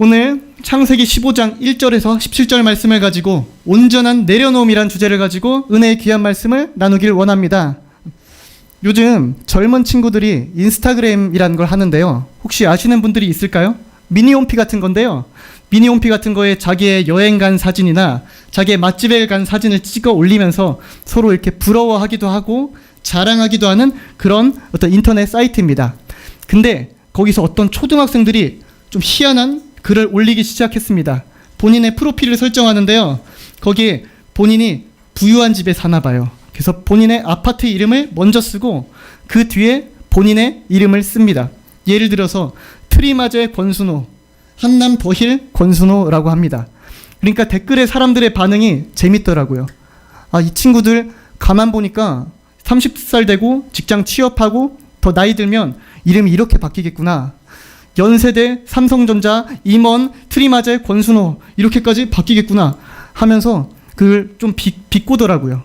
오늘 창세기 15장 1절에서 17절 말씀을 가지고 온전한 내려놓음이란 주제를 가지고 은혜의 귀한 말씀을 나누길 원합니다. 요즘 젊은 친구들이 인스타그램이라는 걸 하는데요. 혹시 아시는 분들이 있을까요? 미니홈피 같은 건데요. 미니홈피 같은 거에 자기의 여행 간 사진이나 자기의 맛집에 간 사진을 찍어 올리면서 서로 이렇게 부러워하기도 하고 자랑하기도 하는 그런 어떤 인터넷 사이트입니다. 근데 거기서 어떤 초등학생들이 좀 희한한 글을 올리기 시작했습니다. 본인의 프로필을 설정하는데요. 거기에 본인이 부유한 집에 사나 봐요. 그래서 본인의 아파트 이름을 먼저 쓰고 그 뒤에 본인의 이름을 씁니다. 예를 들어서 트리마제 권순호, 한남 더힐 권순호라고 합니다. 그러니까 댓글에 사람들의 반응이 재밌더라고요. 아, 이 친구들 가만 보니까 30살 되고 직장 취업하고 더 나이 들면 이름이 이렇게 바뀌겠구나. 연세대, 삼성전자, 임원, 트리마제, 권순호 이렇게까지 바뀌겠구나 하면서 그걸 좀 비꼬더라고요.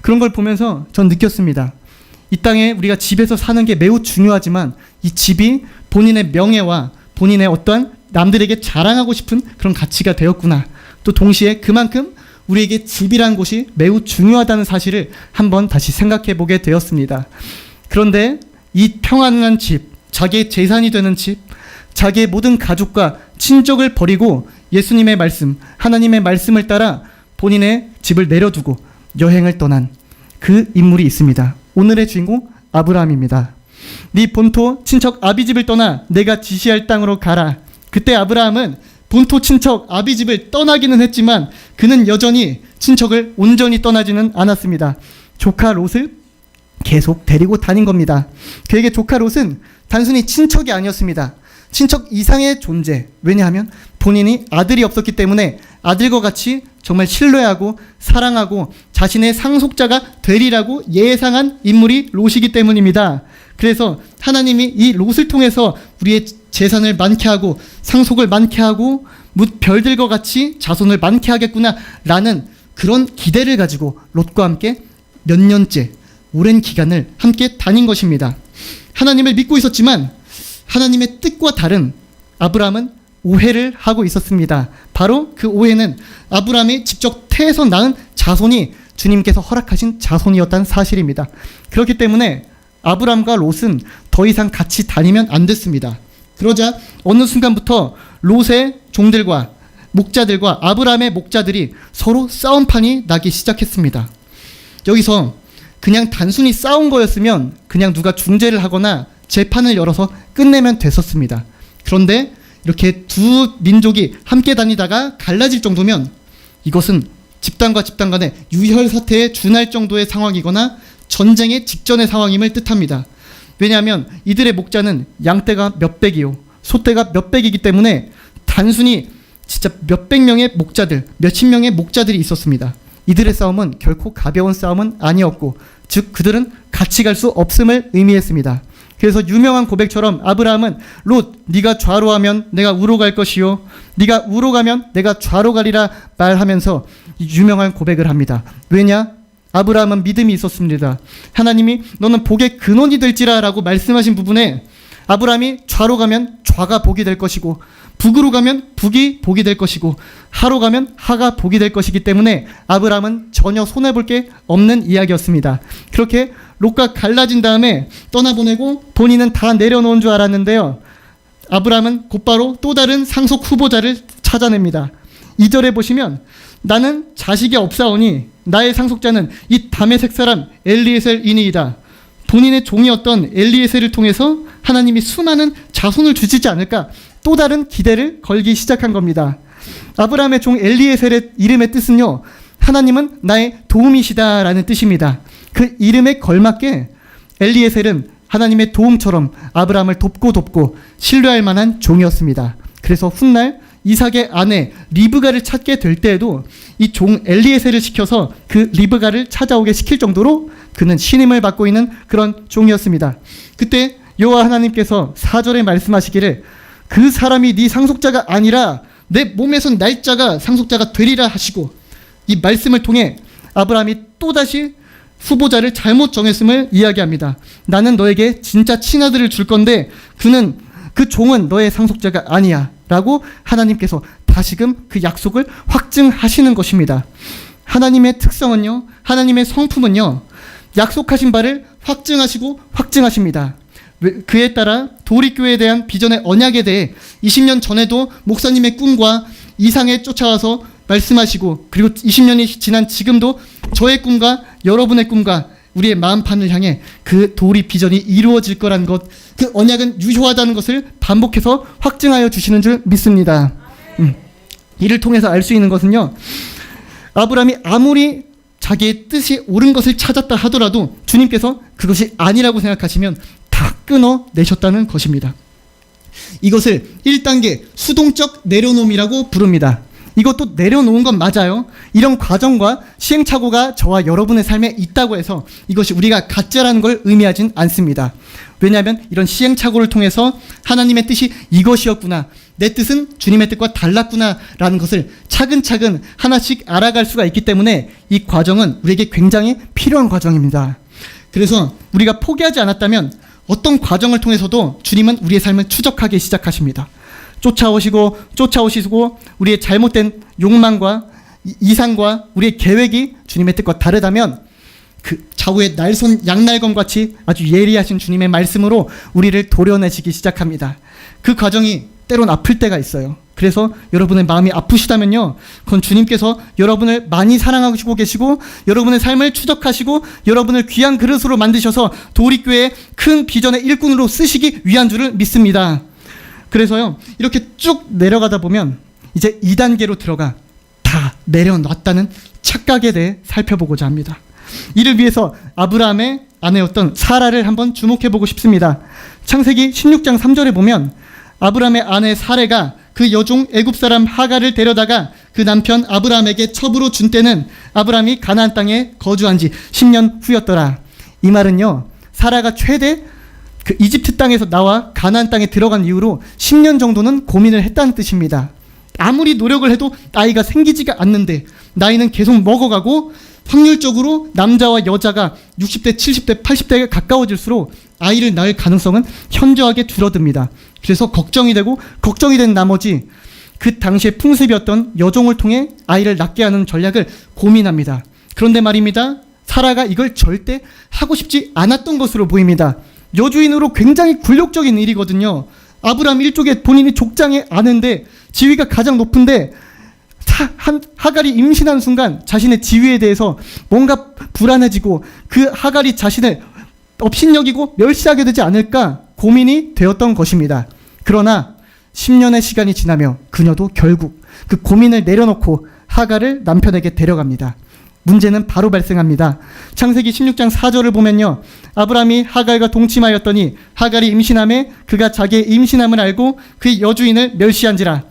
그런 걸 보면서 전 느꼈습니다. 이 땅에 우리가 집에서 사는 게 매우 중요하지만 이 집이 본인의 명예와 본인의 어떠한 남들에게 자랑하고 싶은 그런 가치가 되었구나. 또 동시에 그만큼 우리에게 집이라는 곳이 매우 중요하다는 사실을 한번 다시 생각해 보게 되었습니다. 그런데 이 평안한 집, 자기의 재산이 되는 집, 자기의 모든 가족과 친족을 버리고 예수님의 말씀, 하나님의 말씀을 따라 본인의 집을 내려두고 여행을 떠난 그 인물이 있습니다. 오늘의 주인공 아브라함입니다. 네 본토 친척 아비집을 떠나 내가 지시할 땅으로 가라. 그때 아브라함은 본토 친척 아비집을 떠나기는 했지만 그는 여전히 친척을 온전히 떠나지는 않았습니다. 조카 롯을 계속 데리고 다닌 겁니다. 그에게 조카 롯은 단순히 친척이 아니었습니다. 친척 이상의 존재. 왜냐하면 본인이 아들이 없었기 때문에 아들과 같이 정말 신뢰하고 사랑하고 자신의 상속자가 되리라고 예상한 인물이 롯이기 때문입니다. 그래서 하나님이 이 롯을 통해서 우리의 재산을 많게 하고 상속을 많게 하고 별들과 같이 자손을 많게 하겠구나 라는 그런 기대를 가지고 롯과 함께 몇 년째 오랜 기간을 함께 다닌 것입니다. 하나님을 믿고 있었지만 하나님의 뜻과 다른 아브라함은 오해를 하고 있었습니다. 바로 그 오해는 아브라함이 직접 태에서 낳은 자손이 주님께서 허락하신 자손이었다는 사실입니다. 그렇기 때문에 아브라함과 롯은 더 이상 같이 다니면 안 됐습니다. 그러자 어느 순간부터 롯의 종들과 목자들과 아브라함의 목자들이 서로 싸움판이 나기 시작했습니다. 여기서 그냥 단순히 싸운 거였으면 그냥 누가 중재를 하거나 재판을 열어서 끝내면 됐었습니다. 그런데 이렇게 두 민족이 함께 다니다가 갈라질 정도면 이것은 집단과 집단 간의 유혈 사태에 준할 정도의 상황이거나 전쟁의 직전의 상황임을 뜻합니다. 왜냐하면 이들의 목자는 양떼가 몇백이요 소떼가 몇백이기 때문에 단순히 진짜 몇백 명의 목자들, 몇십 명의 목자들이 있었습니다. 이들의 싸움은 결코 가벼운 싸움은 아니었고 즉 그들은 같이 갈 수 없음을 의미했습니다. 그래서 유명한 고백처럼 아브라함은 롯, 네가 좌로 하면 내가 우로 갈 것이요 네가 우로 가면 내가 좌로 가리라 말하면서 유명한 고백을 합니다. 왜냐? 아브라함은 믿음이 있었습니다. 하나님이 너는 복의 근원이 될지라 라고 말씀하신 부분에 아브라함이 좌로 가면 좌가 복이 될 것이고 북으로 가면 북이 복이 될 것이고 하로 가면 하가 복이 될 것이기 때문에 아브라함은 전혀 손해볼 게 없는 이야기였습니다. 그렇게 롯과 갈라진 다음에 떠나보내고 본인은 다 내려놓은 줄 알았는데요. 아브라함은 곧바로 또 다른 상속 후보자를 찾아냅니다. 2절에 보시면 나는 자식이 없사오니 나의 상속자는 이 다메섹 사람 엘리에셀이니이다. 본인의 종이었던 엘리에셀을 통해서 하나님이 수많은 자손을 주시지 않을까 또 다른 기대를 걸기 시작한 겁니다. 아브라함의 종 엘리에셀의 이름의 뜻은요, 하나님은 나의 도움이시다 라는 뜻입니다. 그 이름에 걸맞게 엘리에셀은 하나님의 도움처럼 아브라함을 돕고 신뢰할 만한 종이었습니다. 그래서 훗날 이삭의 아내 리브가를 찾게 될 때에도 이 종 엘리에셀을 시켜서 그 리브가를 찾아오게 시킬 정도로 그는 신임을 받고 있는 그런 종이었습니다. 그때 여호와 하나님께서 4절에 말씀하시기를 그 사람이 네 상속자가 아니라 내 몸에선 날짜가 상속자가 되리라 하시고 이 말씀을 통해 아브라함이 또다시 후보자를 잘못 정했음을 이야기합니다. 나는 너에게 진짜 친아들을 줄 건데 그 종은 너의 상속자가 아니야. 라고 하나님께서 다시금 그 약속을 확증하시는 것입니다. 하나님의 특성은요, 하나님의 성품은요, 약속하신 바를 확증하시고 확증하십니다. 그에 따라 도립교회에 대한 비전의 언약에 대해 20년 전에도 목사님의 꿈과 이상에 쫓아와서 말씀하시고, 그리고 20년이 지난 지금도 저의 꿈과 여러분의 꿈과 우리의 마음판을 향해 그 도립 비전이 이루어질 거란 것, 그 언약은 유효하다는 것을 반복해서 확증하여 주시는 줄 믿습니다. 이를 통해서 알 수 있는 것은요, 아브라함이 아무리 자기의 뜻이 옳은 것을 찾았다 하더라도 주님께서 그것이 아니라고 생각하시면 다 끊어내셨다는 것입니다. 이것을 1단계 수동적 내려놓음이라고 부릅니다. 이것도 내려놓은 건 맞아요. 이런 과정과 시행착오가 저와 여러분의 삶에 있다고 해서 이것이 우리가 가짜라는 걸 의미하진 않습니다. 왜냐하면 이런 시행착오를 통해서 하나님의 뜻이 이것이었구나, 내 뜻은 주님의 뜻과 달랐구나 라는 것을 차근차근 하나씩 알아갈 수가 있기 때문에 이 과정은 우리에게 굉장히 필요한 과정입니다. 그래서 우리가 포기하지 않았다면 어떤 과정을 통해서도 주님은 우리의 삶을 추적하기 시작하십니다. 쫓아오시고 우리의 잘못된 욕망과 이상과 우리의 계획이 주님의 뜻과 다르다면 그 좌우의 날선 양날검 같이 아주 예리하신 주님의 말씀으로 우리를 도려내시기 시작합니다. 그 과정이 때론 아플 때가 있어요. 그래서 여러분의 마음이 아프시다면요, 그건 주님께서 여러분을 많이 사랑하시고 계시고 여러분의 삶을 추적하시고 여러분을 귀한 그릇으로 만드셔서 도립교회의 큰 비전의 일꾼으로 쓰시기 위한 줄을 믿습니다. 그래서요, 이렇게 쭉 내려가다 보면 이제 2단계로 들어가 다 내려놨다는 착각에 대해 살펴보고자 합니다. 이를 위해서 아브라함의 아내였던 사라를 한번 주목해보고 싶습니다. 창세기 16장 3절에 보면 아브라함의 아내 사레가 그 여종 애굽 사람 하갈을 데려다가 그 남편 아브라함에게 첩으로 준 때는 아브라함이 가나안 땅에 거주한 지 10년 후였더라. 이 말은요, 사라가 최대 그 이집트 땅에서 나와 가나안 땅에 들어간 이후로 10년 정도는 고민을 했다는 뜻입니다. 아무리 노력을 해도 아이가 생기지가 않는데 나이는 계속 먹어가고 확률적으로 남자와 여자가 60대, 70대, 80대에 가까워질수록 아이를 낳을 가능성은 현저하게 줄어듭니다. 그래서 걱정이 된 나머지 그 당시의 풍습이었던 여종을 통해 아이를 낳게 하는 전략을 고민합니다. 그런데 말입니다, 사라가 이걸 절대 하고 싶지 않았던 것으로 보입니다. 여주인으로 굉장히 굴욕적인 일이거든요. 아브라함 일족의 본인이 족장의 아내인데 지위가 가장 높은데 하갈이 임신한 순간 자신의 지위에 대해서 뭔가 불안해지고 그 하갈이 자신을 업신여기고 멸시하게 되지 않을까 고민이 되었던 것입니다. 그러나 10년의 시간이 지나며 그녀도 결국 그 고민을 내려놓고 하갈을 남편에게 데려갑니다. 문제는 바로 발생합니다. 창세기 16장 4절을 보면요, 아브라함이 하갈과 동침하였더니 하갈이 임신함에 그가 자기의 임신함을 알고 그의 여주인을 멸시한지라.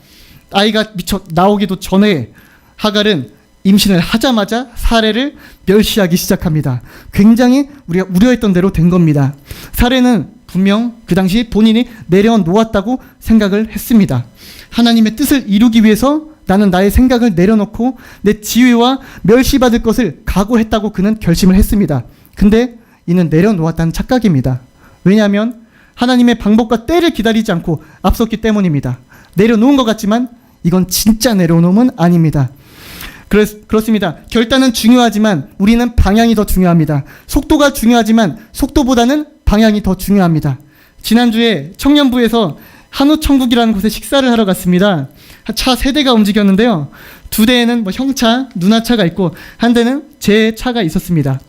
아이가 미처 나오기도 전에 하갈은 임신을 하자마자 사레를 멸시하기 시작합니다. 굉장히 우리가 우려했던 대로 된 겁니다. 사레는 분명 그 당시 본인이 내려놓았다고 생각을 했습니다. 하나님의 뜻을 이루기 위해서 나는 나의 생각을 내려놓고 내 지위와 멸시받을 것을 각오했다고 그는 결심을 했습니다. 근데 이는 내려놓았다는 착각입니다. 왜냐하면 하나님의 방법과 때를 기다리지 않고 앞섰기 때문입니다. 내려놓은 것 같지만 이건 진짜 내려놓음은 아닙니다. 그렇습니다. 결단은 중요하지만 우리는 방향이 더 중요합니다. 속도가 중요하지만 속도보다는 방향이 더 중요합니다. 지난주에 청년부에서 한우천국이라는 곳에 식사를 하러 갔습니다. 차 3대가 움직였는데요. 2대에는 형차, 누나차가 있고 한 대는 제 차가 있었습니다.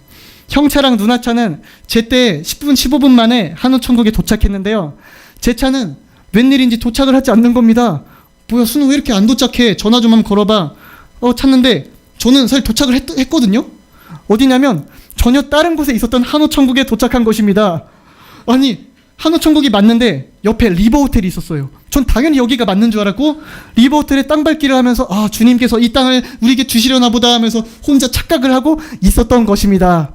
형차랑 누나차는 제때 10분, 15분 만에 한우천국에 도착했는데요. 제 차는 웬일인지 도착을 하지 않는 겁니다. 뭐야, 순우 왜 이렇게 안 도착해? 전화 좀 한번 걸어봐. 찾는데 저는 사실 도착을 했거든요. 어디냐면 전혀 다른 곳에 있었던 한우천국에 도착한 것입니다. 아니, 한우천국이 맞는데 옆에 리버호텔이 있었어요. 전 당연히 여기가 맞는 줄 알았고 리버호텔에 땅밟기를 하면서 주님께서 이 땅을 우리에게 주시려나 보다 하면서 혼자 착각을 하고 있었던 것입니다.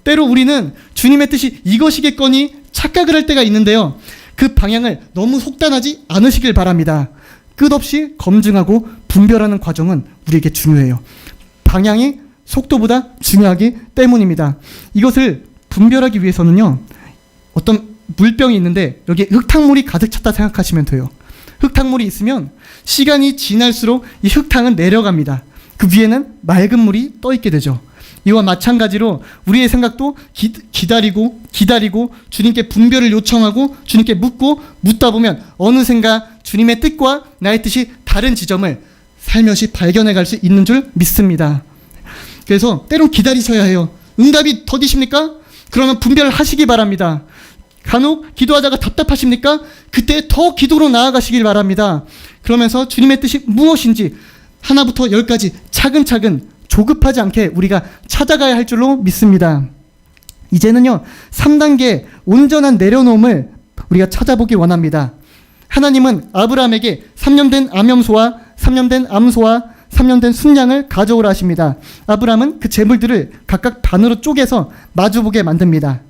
때로 우리는 주님의 뜻이 이것이겠거니 착각을 할 때가 있는데요. 그 방향을 너무 속단하지 않으시길 바랍니다. 끝없이 검증하고 분별하는 과정은 우리에게 중요해요. 방향이 속도보다 중요하기 때문입니다. 이것을 분별하기 위해서는요, 어떤 물병이 있는데 여기에 흙탕물이 가득 찼다 생각하시면 돼요. 흙탕물이 있으면 시간이 지날수록 이 흙탕은 내려갑니다. 그 위에는 맑은 물이 떠 있게 되죠. 이와 마찬가지로 우리의 생각도 기다리고 주님께 분별을 요청하고 주님께 묻다 보면 어느샌가 주님의 뜻과 나의 뜻이 다른 지점을 살며시 발견해 갈 수 있는 줄 믿습니다. 그래서 때론 기다리셔야 해요. 응답이 더디십니까? 그러면 분별을 하시기 바랍니다. 간혹 기도하다가 답답하십니까? 그때 더 기도로 나아가시길 바랍니다. 그러면서 주님의 뜻이 무엇인지 하나부터 열까지 차근차근 조급하지 않게 우리가 찾아가야 할 줄로 믿습니다. 이제는요, 3단계 온전한 내려놓음을 우리가 찾아보기 원합니다. 하나님은 아브라함에게 3년 된 암염소와 3년 된 암소와 3년 된 순양을 가져오라 하십니다. 아브라함은 그 제물들을 각각 반으로 쪼개서 마주보게 만듭니다.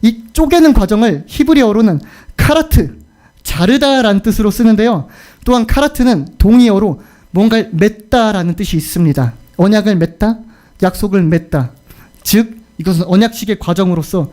이 쪼개는 과정을 히브리어로는 카라트, 자르다라는 뜻으로 쓰는데요. 또한 카라트는 동의어로 뭔가를 맺다라는 뜻이 있습니다. 언약을 맺다, 약속을 맺다. 즉 이것은 언약식의 과정으로서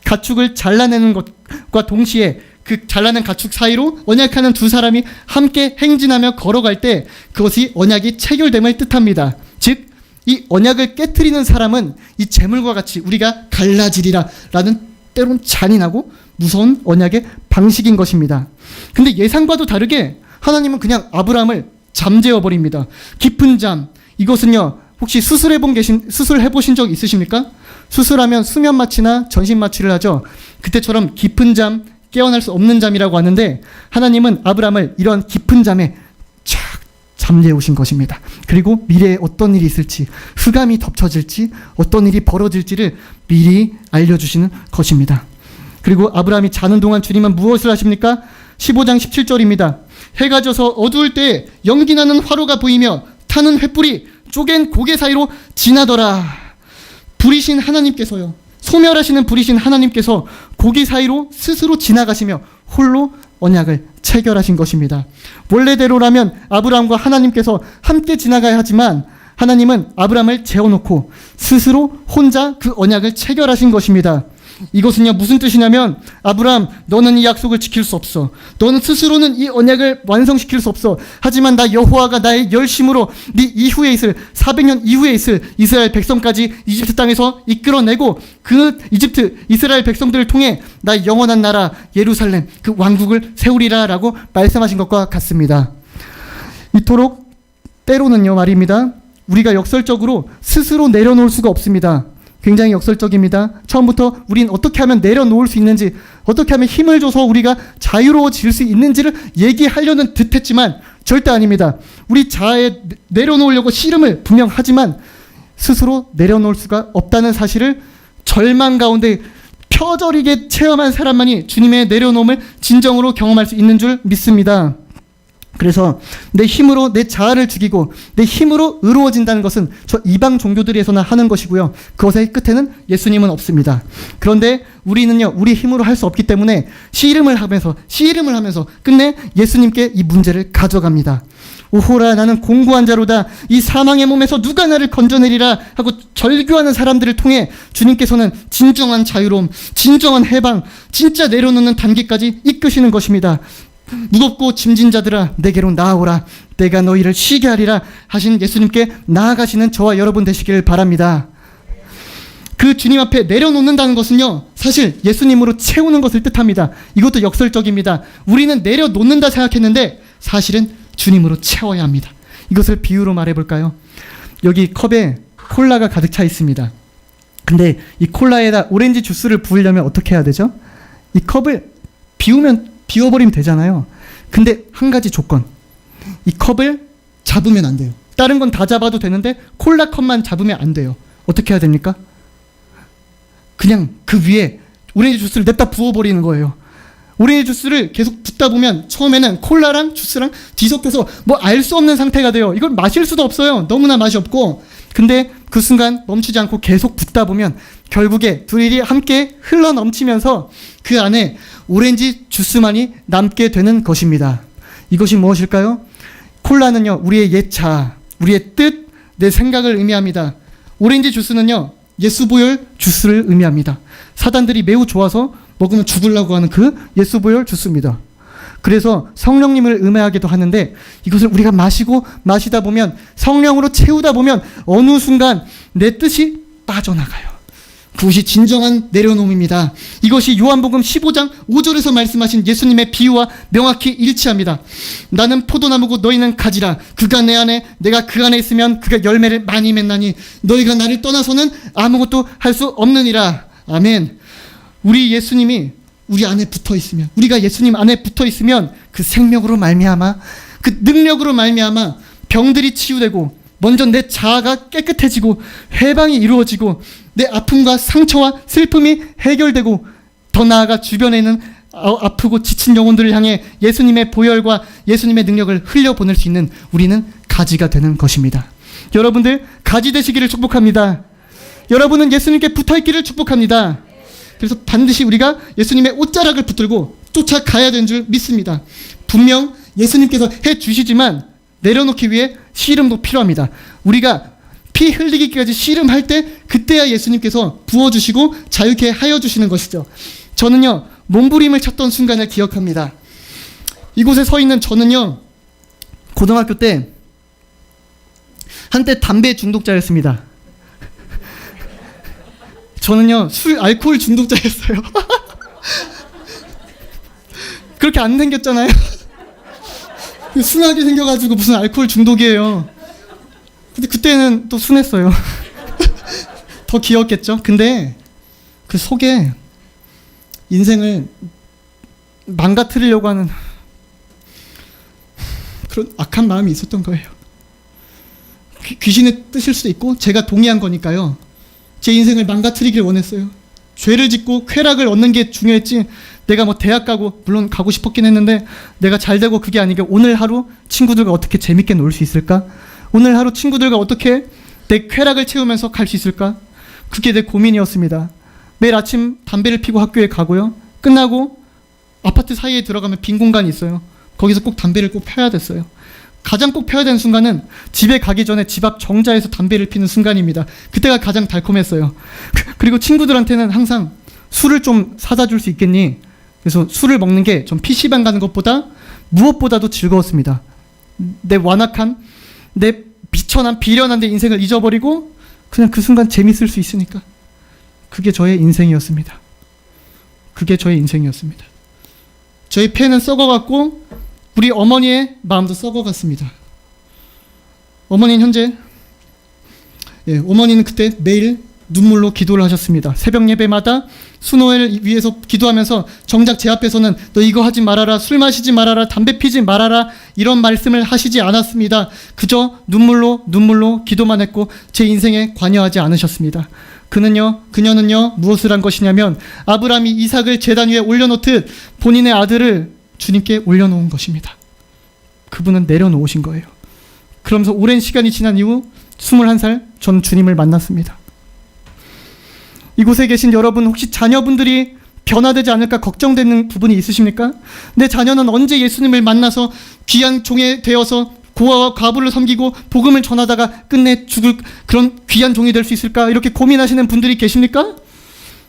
가축을 잘라내는 것과 동시에 그 잘라낸 가축 사이로 언약하는 두 사람이 함께 행진하며 걸어갈 때 그것이 언약이 체결됨을 뜻합니다. 즉 이 언약을 깨트리는 사람은 이 재물과 같이 우리가 갈라지리라 라는 때론 잔인하고 무서운 언약의 방식인 것입니다. 근데 예상과도 다르게 하나님은 그냥 아브라함을 잠재워 버립니다. 깊은 잠. 이것은요, 혹시 수술해보신 적 있으십니까? 수술하면 수면 마취나 전신 마취를 하죠. 그때처럼 깊은 잠, 깨어날 수 없는 잠이라고 하는데 하나님은 아브라함을 이런 깊은 잠에 쫙 잠재우신 것입니다. 그리고 미래에 어떤 일이 있을지, 흑암이 덮쳐질지, 어떤 일이 벌어질지를 미리 알려주시는 것입니다. 그리고 아브라함이 자는 동안 주님은 무엇을 하십니까? 15장 17절입니다. 해가 져서 어두울 때 연기나는 화로가 보이며 타는 횃불이 쪼갠 고개 사이로 지나더라. 불이신 하나님께서요, 소멸하시는 불이신 하나님께서 고기 사이로 스스로 지나가시며 홀로 언약을 체결하신 것입니다. 원래대로라면 아브라함과 하나님께서 함께 지나가야 하지만 하나님은 아브라함을 재워놓고 스스로 혼자 그 언약을 체결하신 것입니다. 이것은요, 무슨 뜻이냐면 아브라함, 너는 이 약속을 지킬 수 없어. 너는 스스로는 이 언약을 완성시킬 수 없어. 하지만 나 여호와가 나의 열심으로 네 이후에 있을 400년 이후에 있을 이스라엘 백성까지 이집트 땅에서 이끌어내고 그 이집트 이스라엘 백성들을 통해 나의 영원한 나라 예루살렘 그 왕국을 세우리라 라고 말씀하신 것과 같습니다. 이토록 때로는요 말입니다, 우리가 역설적으로 스스로 내려놓을 수가 없습니다. 굉장히 역설적입니다. 처음부터 우린 어떻게 하면 내려놓을 수 있는지, 어떻게 하면 힘을 줘서 우리가 자유로워질 수 있는지를 얘기하려는 듯 했지만 절대 아닙니다. 우리 자아에 내려놓으려고 씨름을 분명 하지만 스스로 내려놓을 수가 없다는 사실을 절망 가운데 표절이게 체험한 사람만이 주님의 내려놓음을 진정으로 경험할 수 있는 줄 믿습니다. 그래서 내 힘으로 내 자아를 죽이고 내 힘으로 의로워진다는 것은 저 이방 종교들에서나 하는 것이고요, 그것의 끝에는 예수님은 없습니다. 그런데 우리는요, 우리 힘으로 할 수 없기 때문에 씨름을 하면서 끝내 예수님께 이 문제를 가져갑니다. 오호라, 나는 공고한 자로다. 이 사망의 몸에서 누가 나를 건져내리라 하고 절규하는 사람들을 통해 주님께서는 진정한 자유로움, 진정한 해방, 진짜 내려놓는 단계까지 이끄시는 것입니다. 무겁고 짐진 자들아 내게로 나아오라, 내가 너희를 쉬게 하리라 하신 예수님께 나아가시는 저와 여러분 되시길 바랍니다. 그 주님 앞에 내려놓는다는 것은요, 사실 예수님으로 채우는 것을 뜻합니다. 이것도 역설적입니다. 우리는 내려놓는다 생각했는데 사실은 주님으로 채워야 합니다. 이것을 비유로 말해볼까요? 여기 컵에 콜라가 가득 차 있습니다. 근데 이 콜라에다 오렌지 주스를 부으려면 어떻게 해야 되죠? 이 컵을 비워버리면 되잖아요. 근데 한 가지 조건, 이 컵을 잡으면 안 돼요. 다른 건 다 잡아도 되는데 콜라 컵만 잡으면 안 돼요. 어떻게 해야 됩니까? 그냥 그 위에 오렌지 주스를 냅다 부어버리는 거예요. 오렌지 주스를 계속 붓다 보면 처음에는 콜라랑 주스랑 뒤섞여서 뭐 알 수 없는 상태가 돼요. 이걸 마실 수도 없어요. 너무나 맛이 없고. 근데 그 순간 멈추지 않고 계속 붓다 보면 결국에 둘이 함께 흘러 넘치면서 그 안에 오렌지 주스만이 남게 되는 것입니다. 이것이 무엇일까요? 콜라는요, 우리의 옛 자아, 우리의 뜻, 내 생각을 의미합니다. 오렌지 주스는요, 예수보혈 주스를 의미합니다. 사단들이 매우 좋아서 먹으면 죽으려고 하는 그 예수보혈 주스입니다. 그래서 성령님을 음해하기도 하는데 이것을 우리가 마시다 보면 성령으로 채우다 보면 어느 순간 내 뜻이 빠져나가요. 그것이 진정한 내려놓음입니다. 이것이 요한복음 15장 5절에서 말씀하신 예수님의 비유와 명확히 일치합니다. 나는 포도나무고 너희는 가지라. 그가 내 안에 내가 그 안에 있으면 그가 열매를 많이 맺나니 너희가 나를 떠나서는 아무것도 할 수 없느니라. 아멘. 우리 예수님이 우리 안에 붙어 있으면, 우리가 예수님 안에 붙어 있으면 그 생명으로 말미암아, 그 능력으로 말미암아 병들이 치유되고 먼저 내 자아가 깨끗해지고 해방이 이루어지고 내 아픔과 상처와 슬픔이 해결되고 더 나아가 주변에 있는 아프고 지친 영혼들을 향해 예수님의 보혈과 예수님의 능력을 흘려보낼 수 있는 우리는 가지가 되는 것입니다. 여러분들 가지 되시기를 축복합니다. 여러분은 예수님께 붙어있기를 축복합니다. 그래서 반드시 우리가 예수님의 옷자락을 붙들고 쫓아가야 되는 줄 믿습니다. 분명 예수님께서 해주시지만 내려놓기 위해 씨름도 필요합니다. 우리가 피 흘리기까지 씨름할 때 그때야 예수님께서 부어주시고 자유케 하여 주시는 것이죠. 저는요 몸부림을 쳤던 순간을 기억합니다. 이곳에 서 있는 저는요 고등학교 때 한때 담배 중독자였습니다. 저는요 알코올 중독자였어요. 그렇게 안 생겼잖아요. 순하게 생겨가지고 무슨 알코올 중독이에요. 근데 그때는 또 순했어요. 더 귀엽겠죠? 근데 그 속에 인생을 망가뜨리려고 하는 그런 악한 마음이 있었던 거예요. 귀신의 뜻일 수도 있고 제가 동의한 거니까요. 제 인생을 망가뜨리길 원했어요. 죄를 짓고 쾌락을 얻는 게 중요했지 내가 뭐 대학 가고 물론 가고 싶었긴 했는데 내가 잘 되고 그게 아니게 오늘 하루 친구들과 어떻게 재밌게 놀 수 있을까? 오늘 하루 친구들과 어떻게 내 쾌락을 채우면서 갈 수 있을까? 그게 내 고민이었습니다. 매일 아침 담배를 피고 학교에 가고요. 끝나고 아파트 사이에 들어가면 빈 공간이 있어요. 거기서 꼭 담배를 꼭 펴야 됐어요. 가장 꼭 펴야 되는 순간은 집에 가기 전에 집 앞 정자에서 담배를 피는 순간입니다. 그때가 가장 달콤했어요. 그리고 친구들한테는 항상 술을 좀 사다 줄 수 있겠니? 그래서 술을 먹는 게 좀 PC방 가는 것보다 무엇보다도 즐거웠습니다. 내 완악한, 내 비천한, 비련한 내 인생을 잊어버리고 그냥 그 순간 재밌을 수 있으니까. 그게 저의 인생이었습니다. 그게 저의 인생이었습니다. 저희 폐는 썩어갔고 우리 어머니의 마음도 썩어갔습니다. 어머니는 현재 어머니는 그때 매일 눈물로 기도를 하셨습니다. 새벽 예배마다 수노회를 위해서 기도하면서 정작 제 앞에서는 너 이거 하지 말아라, 술 마시지 말아라, 담배 피지 말아라 이런 말씀을 하시지 않았습니다. 그저 눈물로 기도만 했고 제 인생에 관여하지 않으셨습니다. 그녀는요 무엇을 한 것이냐면 아브라함이 이삭을 제단 위에 올려놓듯 본인의 아들을 주님께 올려놓은 것입니다. 그분은 내려놓으신 거예요. 그러면서 오랜 시간이 지난 이후 21살 전 주님을 만났습니다. 이곳에 계신 여러분 혹시 자녀분들이 변화되지 않을까 걱정되는 부분이 있으십니까? 내 자녀는 언제 예수님을 만나서 귀한 종이 되어서 고아와 과부를 섬기고 복음을 전하다가 끝내 죽을 그런 귀한 종이 될 수 있을까? 이렇게 고민하시는 분들이 계십니까?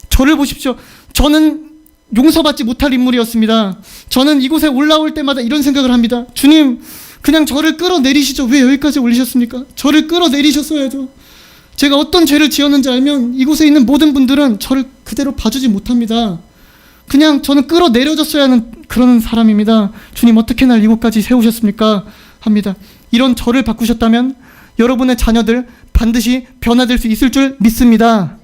저를 보십시오. 저는 용서받지 못할 인물이었습니다. 저는 이곳에 올라올 때마다 이런 생각을 합니다. 주님, 그냥 저를 끌어내리시죠. 왜 여기까지 올리셨습니까? 저를 끌어내리셨어야죠. 제가 어떤 죄를 지었는지 알면 이곳에 있는 모든 분들은 저를 그대로 봐주지 못합니다. 그냥 저는 끌어내려졌어야 하는 그런 사람입니다. 주님, 어떻게 날 이곳까지 세우셨습니까? 합니다. 이런 저를 바꾸셨다면 여러분의 자녀들 반드시 변화될 수 있을 줄 믿습니다.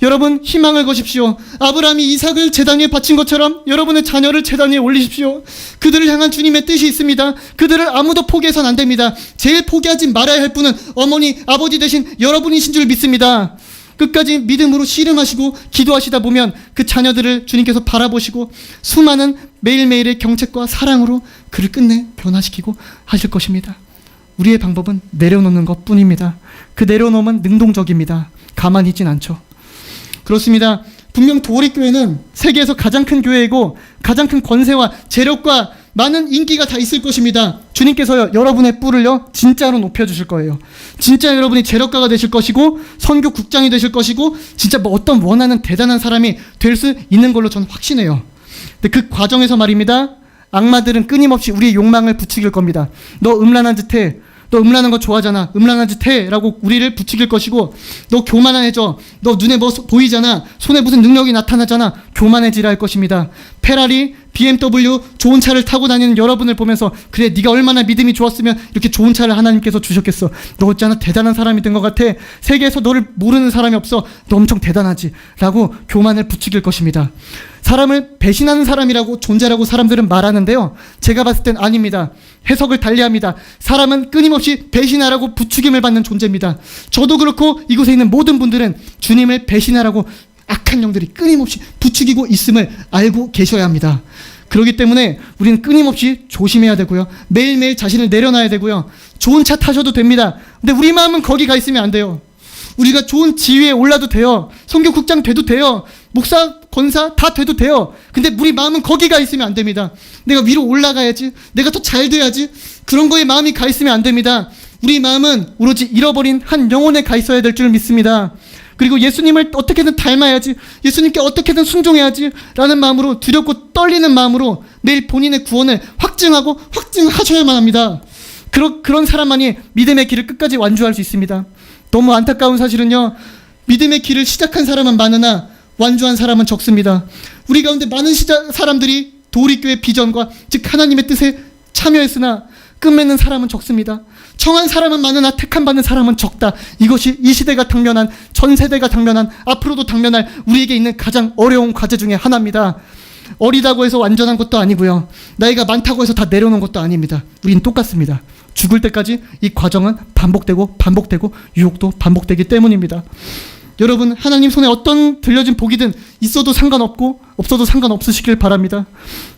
여러분 희망을 거십시오. 아브라함이 이삭을 제단 위에 바친 것처럼 여러분의 자녀를 제단 위에 올리십시오. 그들을 향한 주님의 뜻이 있습니다. 그들을 아무도 포기해서는 안 됩니다. 제일 포기하지 말아야 할 분은 어머니, 아버지 되신 여러분이신 줄 믿습니다. 끝까지 믿음으로 씨름하시고 기도하시다 보면 그 자녀들을 주님께서 바라보시고 수많은 매일매일의 경책과 사랑으로 그를 끝내 변화시키고 하실 것입니다. 우리의 방법은 내려놓는 것뿐입니다. 그 내려놓음은 능동적입니다. 가만히 있진 않죠. 그렇습니다. 분명 도리교회는 세계에서 가장 큰 교회이고 가장 큰 권세와 재력과 많은 인기가 다 있을 것입니다. 주님께서요 여러분의 뿔을요 진짜로 높여주실 거예요. 진짜 여러분이 재력가가 되실 것이고 선교국장이 되실 것이고 진짜 뭐 어떤 원하는 대단한 사람이 될 수 있는 걸로 저는 확신해요. 근데 그 과정에서 말입니다. 악마들은 끊임없이 우리의 욕망을 부추길 겁니다. 너 음란한 짓 해. 너 음란한 거 좋아하잖아. 음란한 짓 해. 라고 우리를 부추길 것이고, 너 교만해져. 너 눈에 뭐 보이잖아. 손에 무슨 능력이 나타나잖아. 교만해지라 할 것입니다. 페라리, BMW 좋은 차를 타고 다니는 여러분을 보면서, 그래 네가 얼마나 믿음이 좋았으면 이렇게 좋은 차를 하나님께서 주셨겠어. 너 있잖아 대단한 사람이 된 것 같아. 세계에서 너를 모르는 사람이 없어. 너 엄청 대단하지. 라고 교만을 부추길 것입니다. 사람을 배신하는 사람이라고 존재라고 사람들은 말하는데요, 제가 봤을 땐 아닙니다. 해석을 달리합니다. 사람은 끊임없이 배신하라고 부추김을 받는 존재입니다. 저도 그렇고 이곳에 있는 모든 분들은 주님을 배신하라고 악한 영들이 끊임없이 부추기고 있음을 알고 계셔야 합니다. 그렇기 때문에 우리는 끊임없이 조심해야 되고요, 매일매일 자신을 내려놔야 되고요. 좋은 차 타셔도 됩니다. 근데 우리 마음은 거기 가 있으면 안 돼요. 우리가 좋은 지위에 올라도 돼요. 선교국장 돼도 돼요. 목사, 권사 다 돼도 돼요. 근데 우리 마음은 거기 가 있으면 안 됩니다. 내가 위로 올라가야지, 내가 더 잘 돼야지, 그런 거에 마음이 가 있으면 안 됩니다. 우리 마음은 오로지 잃어버린 한 영혼에 가 있어야 될 줄 믿습니다. 그리고 예수님을 어떻게든 닮아야지, 예수님께 어떻게든 순종해야지 라는 마음으로, 두렵고 떨리는 마음으로 매일 본인의 구원을 확증하셔야만 합니다. 그런 사람만이 믿음의 길을 끝까지 완주할 수 있습니다. 너무 안타까운 사실은요, 믿음의 길을 시작한 사람은 많으나 완주한 사람은 적습니다. 우리 가운데 많은 사람들이 도우리교회 비전과 즉 하나님의 뜻에 참여했으나 끝맺는 사람은 적습니다. 청한 사람은 많으나 택함받는 사람은 적다. 이것이 이 시대가 당면한, 전 세대가 당면한, 앞으로도 당면할 우리에게 있는 가장 어려운 과제 중에 하나입니다. 어리다고 해서 완전한 것도 아니고요, 나이가 많다고 해서 다 내려놓은 것도 아닙니다. 우린 똑같습니다. 죽을 때까지 이 과정은 반복되고 유혹도 반복되기 때문입니다. 여러분, 하나님 손에 어떤 들려진 복이든 있어도 상관없고 없어도 상관없으시길 바랍니다.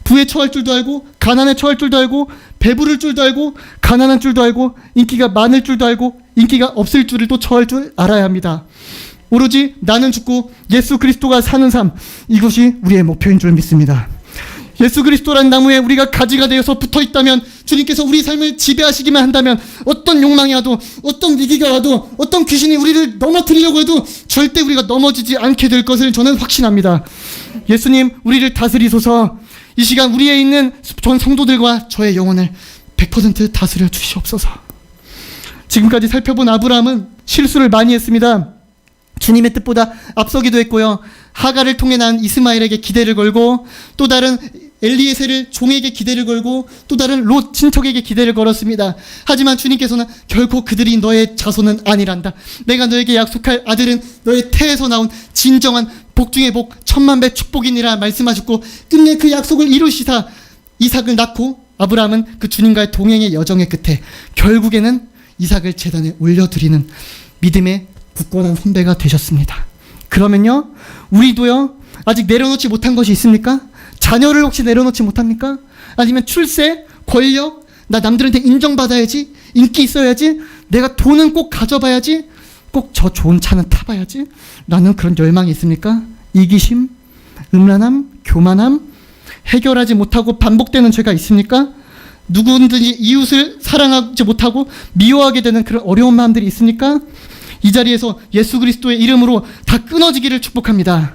부에 처할 줄도 알고, 가난에 처할 줄도 알고, 배부를 줄도 알고, 가난한 줄도 알고, 인기가 많을 줄도 알고, 인기가 없을 줄을 또 처할 줄 알아야 합니다. 오로지 나는 죽고 예수 그리스도가 사는 삶, 이것이 우리의 목표인 줄 믿습니다. 예수 그리스도란 나무에 우리가 가지가 되어서 붙어 있다면, 주님께서 우리 삶을 지배하시기만 한다면, 어떤 욕망이 와도, 어떤 위기가 와도, 어떤 귀신이 우리를 넘어뜨리려고 해도 절대 우리가 넘어지지 않게 될 것을 저는 확신합니다. 예수님, 우리를 다스리소서. 이 시간 우리에 있는 전 성도들과 저의 영혼을 100% 다스려 주시옵소서. 지금까지 살펴본 아브라함은 실수를 많이 했습니다. 주님의 뜻보다 앞서기도 했고요, 하갈을 통해 난 이스마엘에게 기대를 걸고, 또 다른 엘리에셀을 종에게 기대를 걸고, 또 다른 롯 친척에게 기대를 걸었습니다. 하지만 주님께서는 결코 그들이 너의 자손은 아니란다. 내가 너에게 약속할 아들은 너의 태에서 나온 진정한 복 중의 복, 천만배 축복이니라 말씀하셨고, 끝내 그 약속을 이루시사 이삭을 낳고, 아브라함은 그 주님과의 동행의 여정의 끝에 결국에는 이삭을 제단에 올려드리는 믿음의 굳건한 선배가 되셨습니다. 그러면요, 우리도요, 아직 내려놓지 못한 것이 있습니까? 자녀를 혹시 내려놓지 못합니까? 아니면 출세, 권력, 나 남들한테 인정받아야지, 인기 있어야지, 내가 돈은 꼭 가져봐야지, 꼭 저 좋은 차는 타봐야지 라는 그런 열망이 있습니까? 이기심, 음란함, 교만함, 해결하지 못하고 반복되는 죄가 있습니까? 누구든지 이웃을 사랑하지 못하고 미워하게 되는 그런 어려운 마음들이 있습니까? 이 자리에서 예수 그리스도의 이름으로 다 끊어지기를 축복합니다.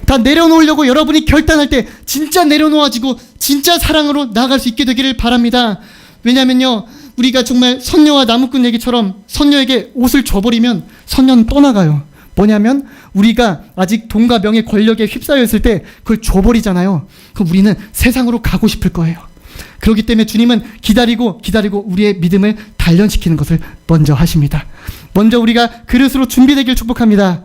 다 내려놓으려고 여러분이 결단할 때 진짜 내려놓아지고 진짜 사랑으로 나아갈 수 있게 되기를 바랍니다. 왜냐면요, 우리가 정말 선녀와 나무꾼 얘기처럼 선녀에게 옷을 줘버리면 선녀는 떠나가요. 뭐냐면 우리가 아직 돈과 명예, 권력에 휩싸여 있을 때 그걸 줘버리잖아요. 그럼 우리는 세상으로 가고 싶을 거예요. 그렇기 때문에 주님은 기다리고 우리의 믿음을 단련시키는 것을 먼저 하십니다. 먼저 우리가 그릇으로 준비되길 축복합니다.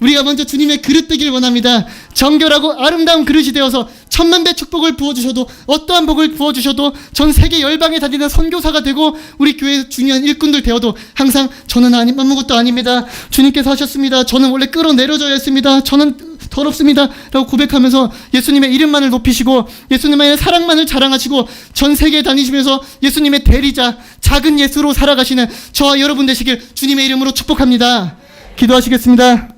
우리가 먼저 주님의 그릇 되길 원합니다. 정결하고 아름다운 그릇이 되어서 천만배 축복을 부어주셔도, 어떠한 복을 부어주셔도, 전 세계 열방에 다니는 선교사가 되고 우리 교회 중요한 일꾼들 되어도 항상 저는 아무것도 아닙니다, 주님께서 하셨습니다, 저는 원래 끌어내려져야 했습니다, 저는 더럽습니다 라고 고백하면서 예수님의 이름만을 높이시고 예수님의 사랑만을 자랑하시고 전 세계에 다니시면서 예수님의 대리자, 작은 예수로 살아가시는 저와 여러분 되시길 주님의 이름으로 축복합니다. 기도하시겠습니다.